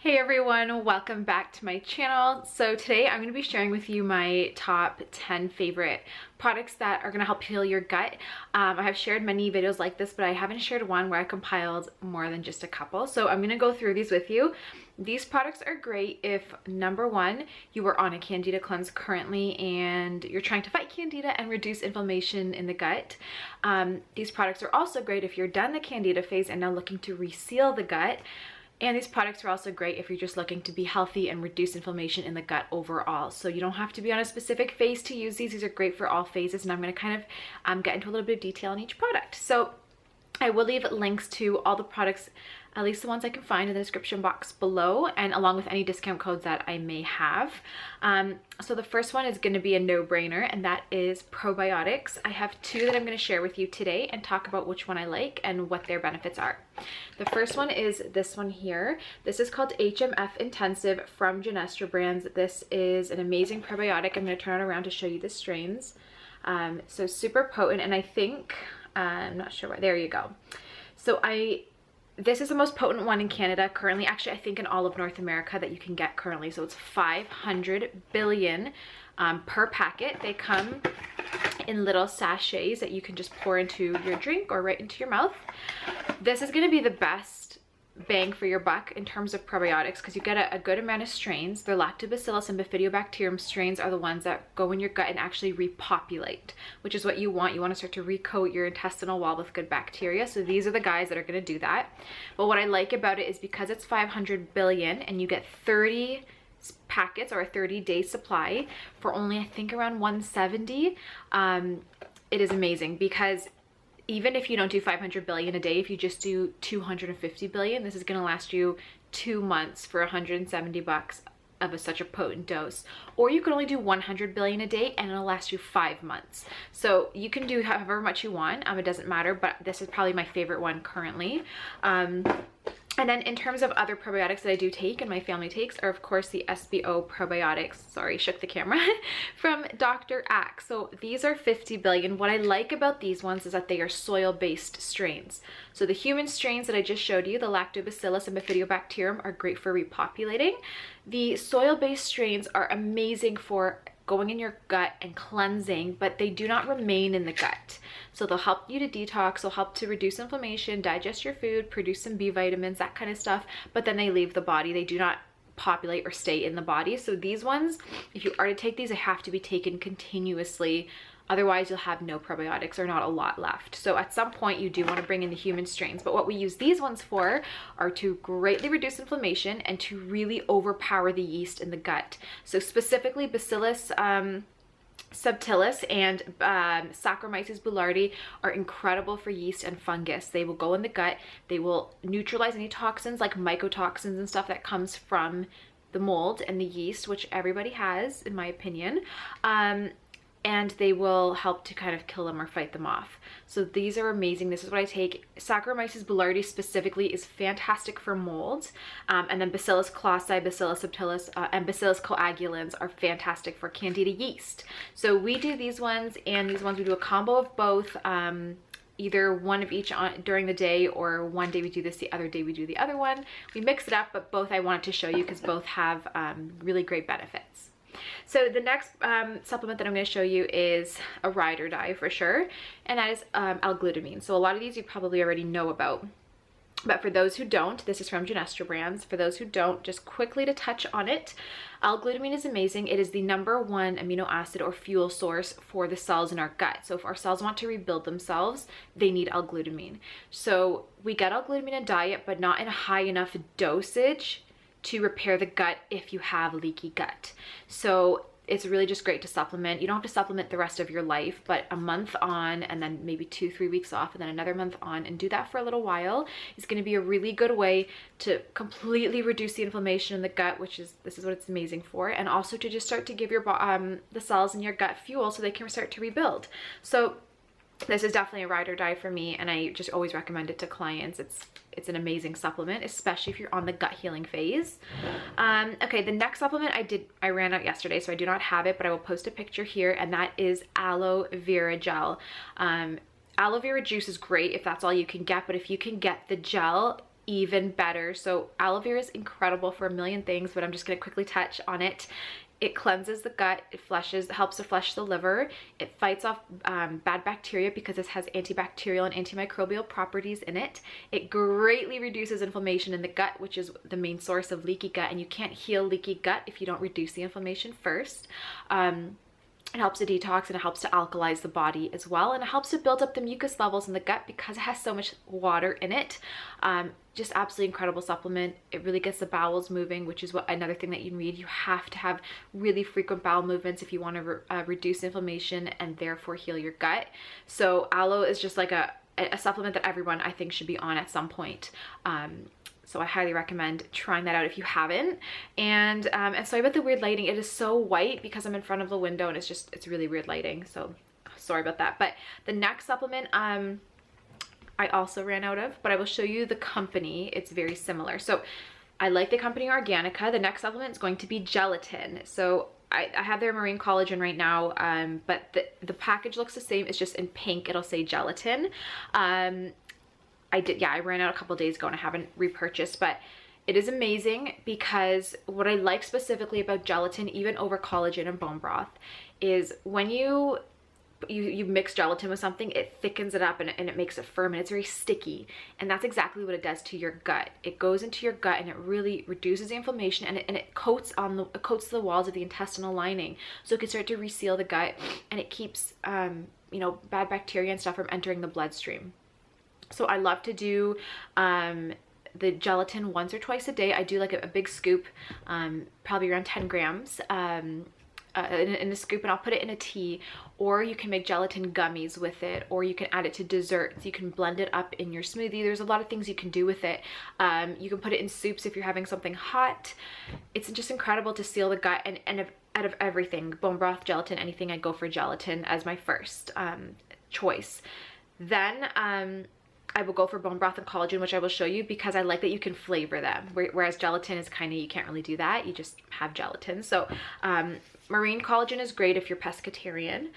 Hey everyone, welcome back to my channel. So today I'm going to be sharing with you my top 10 favorite products that are going to help heal your gut. I have shared many videos like this, but I haven't shared one where I compiled more than just a couple. So I'm going to go through these with you. These products are great if, number one, you are on a candida cleanse currently and you're trying to fight candida and reduce inflammation in the gut. These products are also great if you're done the candida phase and now looking to reseal the gut. And these products are also great if you're just looking to be healthy and reduce inflammation in the gut overall. So you don't have to be on a specific phase to use these. These are great for all phases, and I'm going to kind of get into a little bit of detail on each product. So I will leave links to all the products, at least the ones I can find, in the description box below, and along with any discount codes that I may have. So the first one is going to be a no-brainer, and that is probiotics. I have two that I'm going to share with you today and talk about which one I like and what their benefits are. The first one is this one here. This is called HMF Intensive from Genestra Brands. This is an amazing probiotic. I'm going to turn it around to show you the strains. So super potent, and I think, I'm not sure why, there you go. So this is the most potent one in Canada currently, actually I think in all of North America that you can get currently. So it's 500 billion per packet. They come in little sachets that you can just pour into your drink or right into your mouth. This is going to be the best bang for your buck in terms of probiotics because you get a good amount of strains. The lactobacillus and bifidobacterium strains are the ones that go in your gut and actually repopulate, which is what you want. You want to start to recoat your intestinal wall with good bacteria. So these are the guys that are going to do that. But what I like about it is because it's 500 billion and you get 30 packets or a 30-day supply for only, I think, around 170. It is amazing because even if you don't do 500 billion a day, if you just do 250 billion, this is going to last you 2 months for 170 bucks of such a potent dose. Or you can only do 100 billion a day and it'll last you 5 months. So you can do however much you want. It doesn't matter, but this is probably my favorite one currently. And then in terms of other probiotics that I do take and my family takes are, of course, the SBO probiotics. Sorry, shook the camera. From Dr. Axe. So these are 50 billion. What I like about these ones is that they are soil-based strains. So the human strains that I just showed you, the lactobacillus and bifidobacterium, are great for repopulating. The soil-based strains are amazing for going in your gut and cleansing, but they do not remain in the gut. So they'll help you to detox, they'll help to reduce inflammation, digest your food, produce some B vitamins, that kind of stuff, but then they leave the body. They do not populate or stay in the body. So these ones, if you are to take these, they have to be taken continuously. Otherwise, you'll have no probiotics or not a lot left. So at some point, you do want to bring in the human strains. But what we use these ones for are to greatly reduce inflammation and to really overpower the yeast in the gut. So specifically, Bacillus subtilis and Saccharomyces boulardii are incredible for yeast and fungus. They will go in the gut. They will neutralize any toxins like mycotoxins and stuff that comes from the mold and the yeast, which everybody has, in my opinion. And they will help to kind of kill them or fight them off. So these are amazing. This is what I take. Saccharomyces boulardii specifically is fantastic for mold. And then Bacillus clausi, Bacillus subtilis, and Bacillus coagulans are fantastic for candida yeast. So we do these ones, and these ones we do a combo of both. Either one of each during the day, or one day we do this, the other day we do the other one. We mix it up, but both I wanted to show you because both have really great benefits. So the next supplement that I'm going to show you is a ride or die for sure, and that is L-glutamine. So a lot of these you probably already know about, but for those who don't, this is from Genestra Brands. For those who don't, just quickly to touch on it, L-glutamine is amazing. It is the #1 amino acid or fuel source for the cells in our gut. So if our cells want to rebuild themselves, they need L-glutamine. So we get L-glutamine in diet, but not in a high enough dosage to repair the gut if you have leaky gut. So it's really just great to supplement. You don't have to supplement the rest of your life, but a month on and then maybe 2-3 weeks off and then another month on, and do that for a little while is going to be a really good way to completely reduce the inflammation in the gut, this is what it's amazing for, and also to just start to give your the cells in your gut fuel so they can start to rebuild. So this is definitely a ride or die for me, and I just always recommend it to clients. It's an amazing supplement, especially if you're on the gut healing phase. Okay, the next supplement I ran out yesterday, so I do not have it, but I will post a picture here, and that is Aloe Vera gel. Aloe vera juice is great if that's all you can get, but if you can get the gel, even better. So aloe vera is incredible for a million things, but I'm just going to quickly touch on it. It cleanses the gut, it flushes, helps to flush the liver, it fights off bad bacteria because it has antibacterial and antimicrobial properties in it. It greatly reduces inflammation in the gut, which is the main source of leaky gut, and you can't heal leaky gut if you don't reduce the inflammation first. It helps to detox, and it helps to alkalize the body as well, and it helps to build up the mucus levels in the gut because it has so much water in it. Just absolutely incredible supplement. It really gets the bowels moving, which is another thing that you need. You have to have really frequent bowel movements if you want to reduce inflammation and therefore heal your gut. So aloe is just like a supplement that everyone, I think, should be on at some point. So I highly recommend trying that out if you haven't. And sorry about the weird lighting. It is so white because I'm in front of the window, and it's really weird lighting. So sorry about that. But the next supplement, I also ran out of, but I will show you the company. It's very similar. So I like the company Organica. The next supplement is going to be Gelatin. So I have their marine collagen right now, but the package looks the same. It's just in pink. It'll say Gelatin. I ran out a couple days ago and I haven't repurchased, but it is amazing because what I like specifically about gelatin, even over collagen and bone broth, is when you mix gelatin with something, it thickens it up and it makes it firm, and it's very sticky. And that's exactly what it does to your gut. It goes into your gut and it really reduces the inflammation, and it coats the walls of the intestinal lining, so it can start to reseal the gut, and it keeps bad bacteria and stuff from entering the bloodstream. So I love to do the gelatin once or twice a day. I do like a big scoop, probably around 10 grams in a scoop, and I'll put it in a tea, or you can make gelatin gummies with it, or you can add it to desserts. You can blend it up in your smoothie. There's a lot of things you can do with it. You can put it in soups if you're having something hot. It's just incredible to seal the gut, and out of everything, bone broth, gelatin, anything, I go for gelatin as my first choice. Then I will go for bone broth and collagen, which I will show you, because I like that you can flavor them. Whereas gelatin is kind of, you can't really do that. You just have gelatin. So marine collagen is great if you're pescatarian.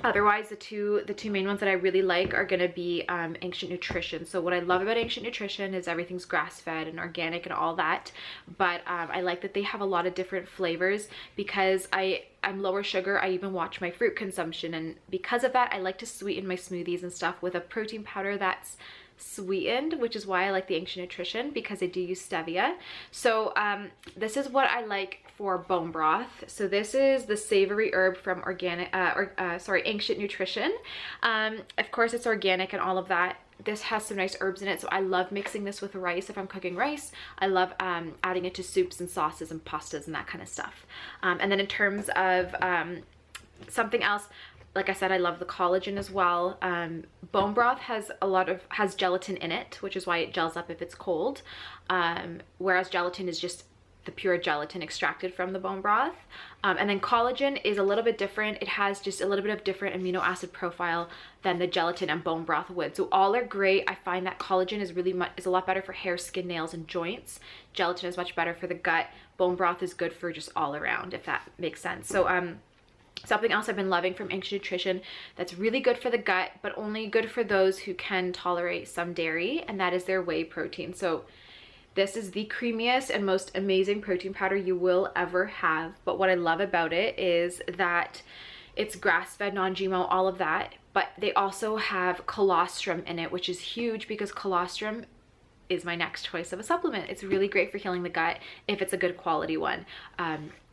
Otherwise, the two main ones that I really like are going to be Ancient Nutrition. So what I love about Ancient Nutrition is everything's grass-fed and organic and all that. But I like that they have a lot of different flavors because I'm lower sugar. I even watch my fruit consumption, and because of that, I like to sweeten my smoothies and stuff with a protein powder that's sweetened, which is why I like the Ancient Nutrition, because they do use stevia. So this is what I like for bone broth. So this is the savory herb from Ancient Nutrition. Of course, it's organic and all of that. This has some nice herbs in it, so I love mixing this with rice if I'm cooking rice. I love adding it to soups and sauces and pastas and that kind of stuff. And then in terms of something else, like I said, I love the collagen as well. Bone broth has gelatin in it, which is why it gels up if it's cold. Whereas gelatin is just the pure gelatin extracted from the bone broth. And then collagen is a little bit different. It has just a little bit of different amino acid profile than the gelatin and bone broth would. So all are great. I find that collagen is a lot better for hair, skin, nails, and joints. Gelatin is much better for the gut. Bone broth is good for just all around, if that makes sense. So something else I've been loving from Ancient Nutrition that's really good for the gut, but only good for those who can tolerate some dairy, and that is their whey protein. So this is the creamiest and most amazing protein powder you will ever have. But what I love about it is that it's grass-fed, non-GMO, all of that. But they also have colostrum in it, which is huge because colostrum is my next choice of a supplement. It's really great for healing the gut if it's a good quality one.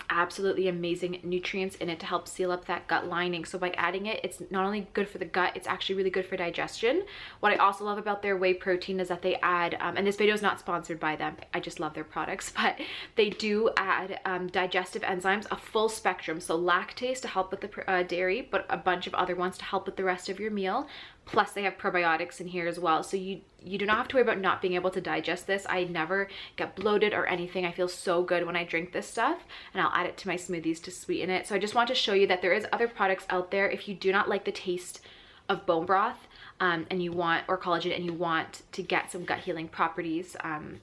Absolutely amazing nutrients in it to help seal up that gut lining. So by adding it, it's not only good for the gut, it's actually really good for digestion. What I also love about their whey protein is that they add, and this video is not sponsored by them, I just love their products, but they do add digestive enzymes, a full spectrum. So lactase to help with the dairy, but a bunch of other ones to help with the rest of your meal. Plus they have probiotics in here as well. So you do not have to worry about not being able to digest this. I never get bloated or anything. I feel so good when I drink this stuff, and I'll add it to my smoothies to sweeten it. So I just want to show you that there is other products out there. If you do not like the taste of bone broth or collagen, and you want to get some gut healing properties,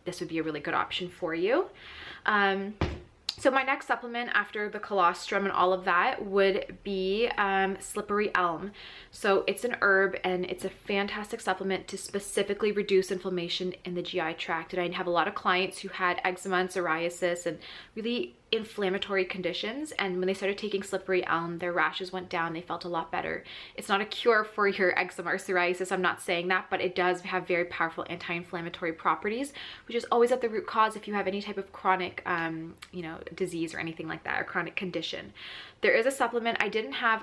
this would be a really good option for you. So my next supplement after the colostrum and all of that would be slippery elm. So it's an herb and it's a fantastic supplement to specifically reduce inflammation in the GI tract. And I have a lot of clients who had eczema and psoriasis and really inflammatory conditions, and when they started taking slippery elm, their rashes went down, they felt a lot better. It's not a cure for your eczema or psoriasis, I'm not saying that, but it does have very powerful anti-inflammatory properties, which is always at the root cause if you have any type of chronic disease or anything like that, or chronic condition. There is a supplement I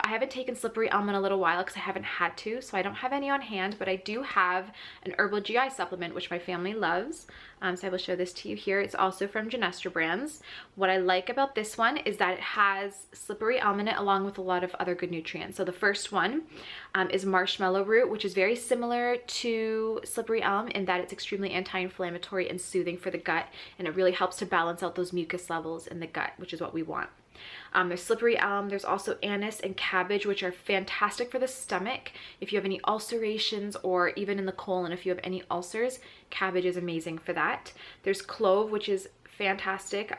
haven't taken slippery elm in a little while because I haven't had to, so I don't have any on hand, but I do have an herbal GI supplement which my family loves. So I will show this to you here. It's also from Genestra Brands. What I like about this one is that it has slippery elm in it along with a lot of other good nutrients. So the first one is marshmallow root, which is very similar to slippery elm in that it's extremely anti-inflammatory and soothing for the gut, and it really helps to balance out those mucus levels in the gut, which is what we want. There's slippery elm, there's also anise and cabbage, which are fantastic for the stomach. If you have any ulcerations, or even in the colon, if you have any ulcers, cabbage is amazing for that. There's clove, which is fantastic.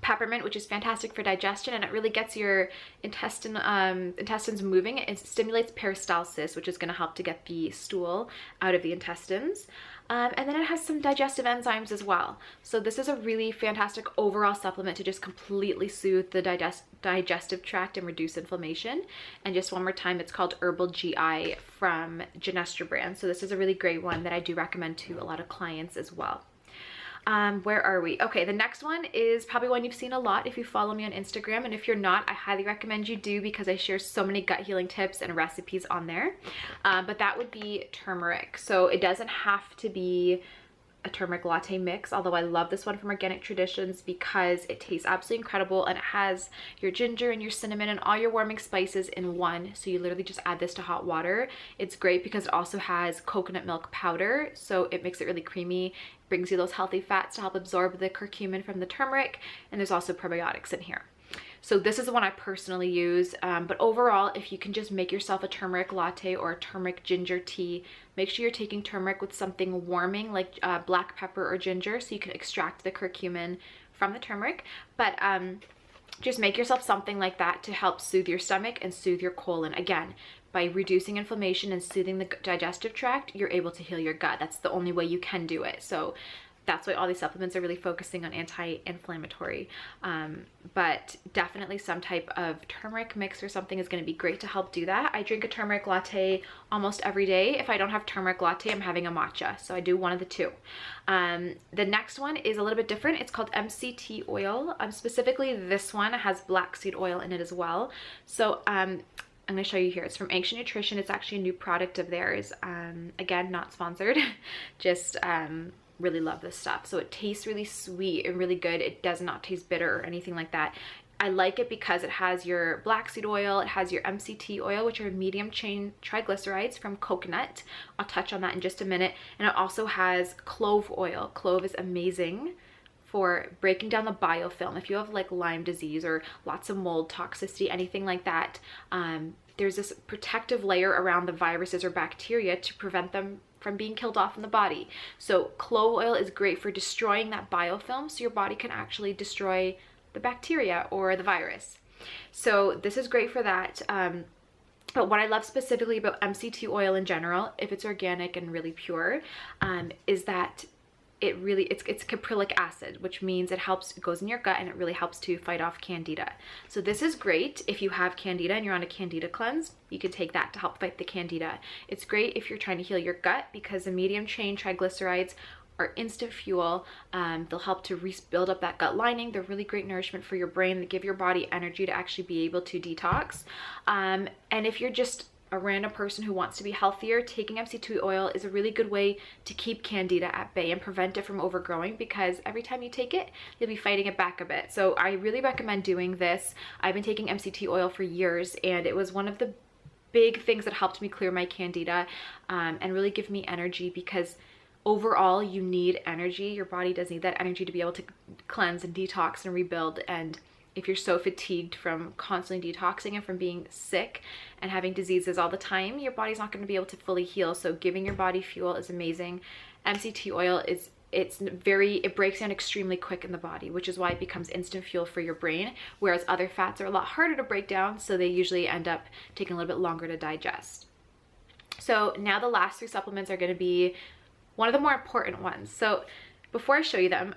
Peppermint, which is fantastic for digestion, and it really gets your intestines moving. It stimulates peristalsis, which is going to help to get the stool out of the intestines. And then it has some digestive enzymes as well. So this is a really fantastic overall supplement to just completely soothe the digestive tract and reduce inflammation. And just one more time, it's called Herbal GI from Genestra Brand. So this is a really great one that I do recommend to a lot of clients as well. Where are we? Okay, the next one is probably one you've seen a lot if you follow me on Instagram, and if you're not, I highly recommend you do because I share so many gut healing tips and recipes on there. But that would be turmeric. So it doesn't have to be a turmeric latte mix, although I love this one from Organic Traditions because it tastes absolutely incredible, and it has your ginger and your cinnamon and all your warming spices in one. So you literally just add this to hot water. It's great because it also has coconut milk powder, so it makes it really creamy, brings you those healthy fats to help absorb the curcumin from the turmeric, and there's also probiotics in here. So this is the one I personally use, but overall, if you can just make yourself a turmeric latte or a turmeric ginger tea, make sure you're taking turmeric with something warming like black pepper or ginger so you can extract the curcumin from the turmeric. But just make yourself something like that to help soothe your stomach and soothe your colon. Again, by reducing inflammation and soothing the digestive tract, you're able to heal your gut. That's the only way you can do it. So that's why all these supplements are really focusing on anti-inflammatory. But definitely some type of turmeric mix or something is going to be great to help do that. I drink a turmeric latte almost every day. If I don't have turmeric latte, I'm having a matcha. So I do one of the two. The next one is a little bit different. It's called MCT Oil. Specifically, this one has black seed oil in it as well. So I'm going to show you here. It's from Ancient Nutrition. It's actually a new product of theirs. Again, not sponsored. Just really love this stuff. So it tastes really sweet and really good. It does not taste bitter or anything like that. I like it because it has your black seed oil, it has your MCT oil, which are medium chain triglycerides from coconut. I'll touch on that in just a minute. And it also has clove oil. Clove is amazing for breaking down the biofilm. If you have like Lyme disease or lots of mold toxicity, anything like that, there's this protective layer around the viruses or bacteria to prevent them from being killed off in the body. So clove oil is great for destroying that biofilm so your body can actually destroy the bacteria or the virus. So this is great for that. But what I love specifically about MCT oil in general, if it's organic and really pure, is that it's caprylic acid, which means it goes in your gut and it really helps to fight off candida. So this is great if you have candida and you're on a candida cleanse. You can take that to help fight the candida. It's great if you're trying to heal your gut because the medium chain triglycerides are instant fuel. They'll help to rebuild up that gut lining. They're really great nourishment for your brain. They give your body energy to actually be able to detox. And if you're just a random person who wants to be healthier, taking MCT oil is a really good way to keep candida at bay and prevent it from overgrowing, because every time you take it, you'll be fighting it back a bit. So I really recommend doing this. I've been taking MCT oil for years, and it was one of the big things that helped me clear my candida and really give me energy, because overall you need energy. Your body does need that energy to be able to cleanse and detox and rebuild. And if you're so fatigued from constantly detoxing and from being sick and having diseases all the time, your body's not going to be able to fully heal. So giving your body fuel is amazing. MCT oil is it breaks down extremely quick in the body, which is why it becomes instant fuel for your brain, whereas other fats are a lot harder to break down, so they usually end up taking a little bit longer to digest. So now the last 3 supplements are going to be one of the more important ones. So before I show you them,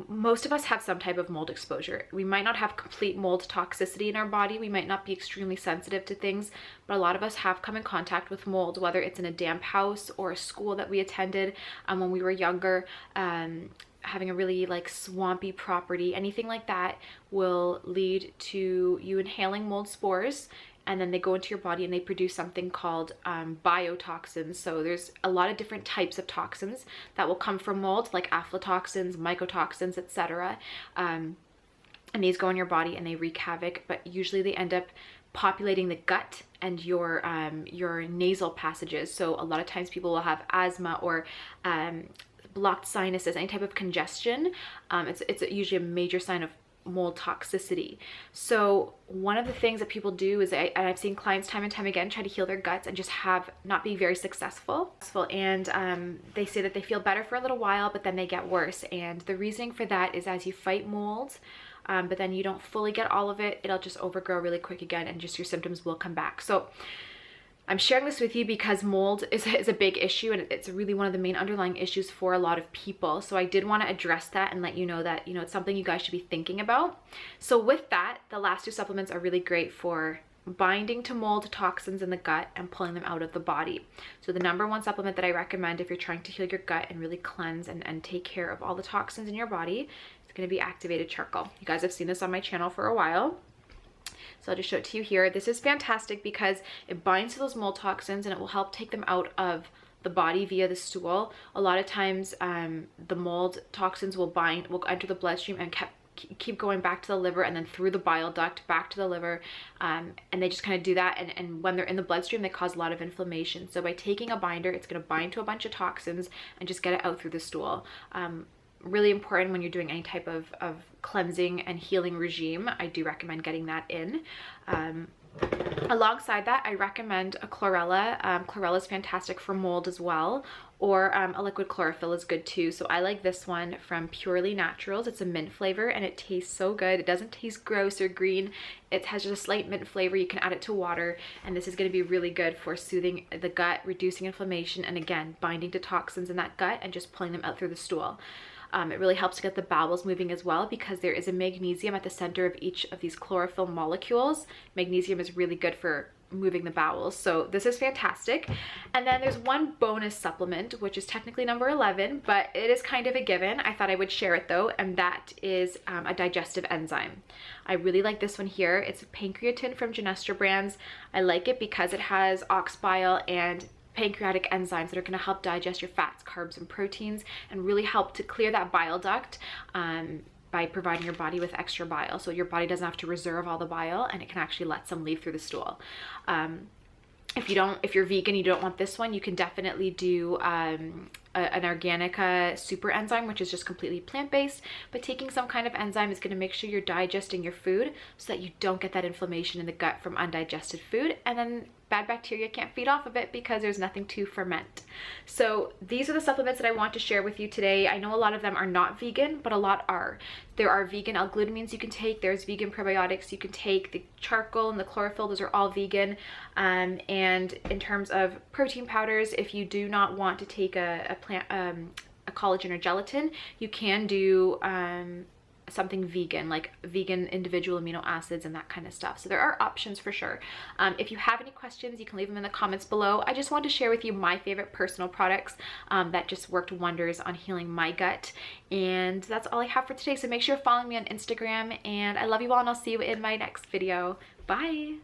most of us have some type of mold exposure. We might not have complete mold toxicity in our body. We might not be extremely sensitive to things, but a lot of us have come in contact with mold, whether it's in a damp house or a school that we attended when we were younger, having a really like swampy property. Anything like that will lead to you inhaling mold spores, and then they go into your body and they produce something called biotoxins. So there's a lot of different types of toxins that will come from mold, like aflatoxins, mycotoxins, etc. And these go in your body and they wreak havoc, but usually they end up populating the gut and your nasal passages. So a lot of times people will have asthma or blocked sinuses, any type of congestion. It's usually a major sign of mold toxicity. So one of the things that people do is, I've seen clients time and time again try to heal their guts and just not be very successful. And they say that they feel better for a little while, but then they get worse. And the reasoning for that is, as you fight mold, but then you don't fully get all of it, it'll just overgrow really quick again, and just your symptoms will come back. So I'm sharing this with you because mold is a big issue, and it's really one of the main underlying issues for a lot of people. So I did want to address that and let you know that, it's something you guys should be thinking about. So with that, the last 2 supplements are really great for binding to mold toxins in the gut and pulling them out of the body. So the number 1 supplement that I recommend if you're trying to heal your gut and really cleanse and take care of all the toxins in your body is going to be activated charcoal. You guys have seen this on my channel for a while, so I'll just show it to you here. This is fantastic because it binds to those mold toxins and it will help take them out of the body via the stool. A lot of times the mold toxins will enter the bloodstream and keep going back to the liver, and then through the bile duct back to the liver, and they just kind of do that, and when they're in the bloodstream they cause a lot of inflammation. So by taking a binder, it's going to bind to a bunch of toxins and just get it out through the stool. Really important when you're doing any type of cleansing and healing regime. I do recommend getting that in. Alongside that, I recommend a chlorella. Chlorella is fantastic for mold as well, or a liquid chlorophyll is good too. So I like this one from Purely Naturals. It's a mint flavor and it tastes so good. It doesn't taste gross or green. It has just a slight mint flavor. You can add it to water, and this is going to be really good for soothing the gut, reducing inflammation, and again, binding to toxins in that gut and just pulling them out through the stool. It really helps to get the bowels moving as well, because there is a magnesium at the center of each of these chlorophyll molecules. Magnesium is really good for moving the bowels, so this is fantastic. And then there's one bonus supplement, which is technically number 11, but it is kind of a given. I thought I would share it though, and that is a digestive enzyme. I really like this one here. It's Pancreatin from Genestra Brands. I like it because it has ox bile and pancreatic enzymes that are going to help digest your fats, carbs, and proteins, and really help to clear that bile duct by providing your body with extra bile. So your body doesn't have to reserve all the bile, and it can actually let some leave through the stool. If you're vegan, you don't want this one, you can definitely do an Organica super enzyme, which is just completely plant-based, but taking some kind of enzyme is going to make sure you're digesting your food so that you don't get that inflammation in the gut from undigested food, and then bad bacteria can't feed off of it because there's nothing to ferment. So these are the supplements that I want to share with you today. I know a lot of them are not vegan, but a lot are. There are vegan L-glutamines you can take. There's vegan probiotics you can take. The charcoal and the chlorophyll, those are all vegan. And in terms of protein powders, if you do not want to take a collagen or gelatin, you can do something vegan, like vegan individual amino acids and that kind of stuff. So there are options for sure. If you have any questions, you can leave them in the comments below. I just wanted to share with you my favorite personal products that just worked wonders on healing my gut. And that's all I have for today. So make sure you're following me on Instagram, and I love you all, and I'll see you in my next video. Bye.